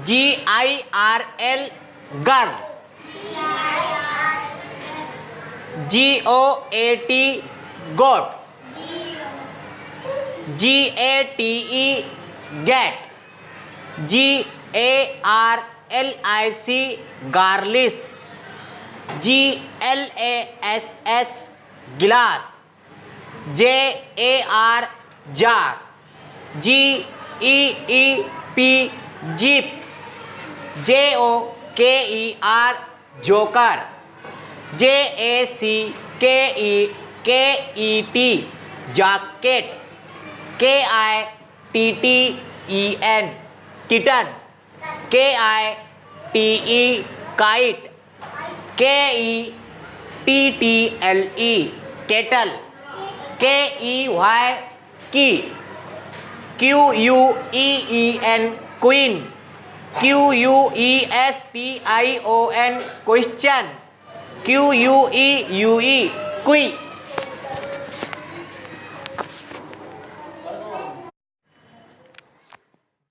GIRL girl, GOAT गोट, GATE gate, GARLIC गार्लिस, GLASS गिलास, JAR jar, GEEP jeep, JOKER joker, JACKET jacket, KITTEN kitten, KITE kite, KETTLE kettle, KEY की, QUEEN queen, QUESTION question, QUEUE क्वी।